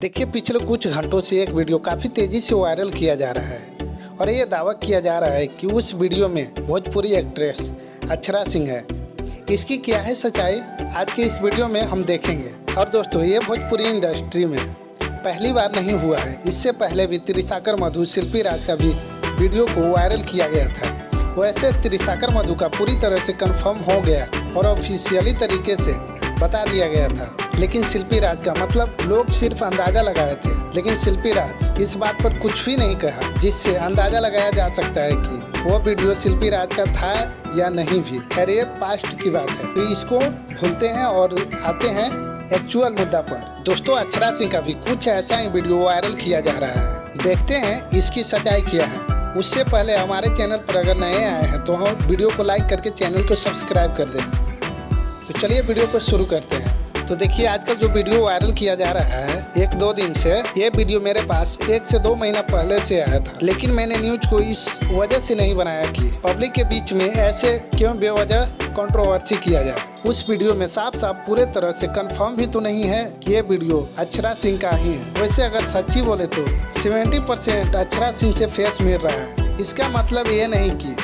देखिए, पिछले कुछ घंटों से एक वीडियो काफ़ी तेज़ी से वायरल किया जा रहा है और ये दावा किया जा रहा है कि उस वीडियो में भोजपुरी एक्ट्रेस अक्षरा सिंह है। इसकी क्या है सच्चाई, आज के इस वीडियो में हम देखेंगे। और दोस्तों, ये भोजपुरी इंडस्ट्री में पहली बार नहीं हुआ है। इससे पहले भी त्रिसाकर मधु शिल्पी राज का भी वीडियो को वायरल किया गया था। वैसे त्रिसाकर मधु का पूरी तरह से कंफर्म हो गया और ऑफिशियली तरीके से बता दिया गया था, लेकिन शिल्पी राज का मतलब लोग सिर्फ अंदाजा लगाए थे। लेकिन शिल्पी राज इस बात पर कुछ भी नहीं कहा, जिससे अंदाजा लगाया जा सकता है कि वो वीडियो शिल्पी राज का था या नहीं भी। खैर, ये पास्ट की बात है, तो इसको भूलते हैं और आते हैं एक्चुअल मुद्दा पर। दोस्तों, अक्षरा सिंह का भी कुछ ऐसा ही वीडियो वायरल किया जा रहा है। देखते हैं इसकी सच्चाई क्या है। उससे पहले हमारे चैनल पर अगर नए आए हैं तो हम वीडियो को लाइक करके चैनल को सब्सक्राइब कर दें। तो चलिए वीडियो को शुरू करते हैं। तो देखिए, आजकल जो वीडियो वायरल किया जा रहा है, 1-2 दिन से ये वीडियो मेरे पास 1 से 2 महीना पहले से आया था, लेकिन मैंने न्यूज को इस वजह से नहीं बनाया कि पब्लिक के बीच में ऐसे क्यों बेवजह कंट्रोवर्सी किया जाए। उस वीडियो में साफ साफ पूरे तरह से कंफर्म भी तो नहीं है कि ये वीडियो अक्षरा सिंह का ही है। वैसे अगर सच्ची बोले तो 70% अक्षरा सिंह से फेस मिल रहा है। इसका मतलब ये नहीं कि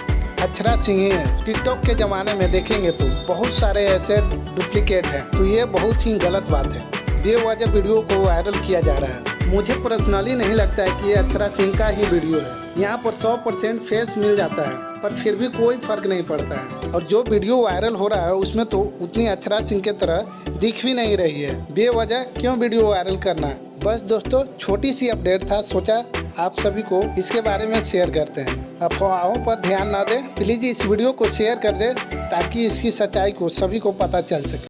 अक्षरा सिंह ही है। टिकटॉक के ज़माने में देखेंगे तो बहुत सारे ऐसे डुप्लीकेट हैं, तो ये बहुत ही गलत बात है। बेवजह वीडियो को वायरल किया जा रहा है। मुझे पर्सनली नहीं लगता है कि ये अक्षरा सिंह का ही वीडियो है। यहाँ पर 100% फेस मिल जाता है, पर फिर भी कोई फर्क नहीं पड़ता है। और जो वीडियो वायरल हो रहा है उसमें तो उतनी अक्षरा सिंह की तरह दिख भी नहीं रही है। बेवजह क्यों वीडियो वायरल करना है। बस दोस्तों, छोटी सी अपडेट था, सोचा आप सभी को इसके बारे में शेयर करते हैं। अफवाहों पर ध्यान ना दें, प्लीज इस वीडियो को शेयर कर दें ताकि इसकी सच्चाई को सभी को पता चल सके।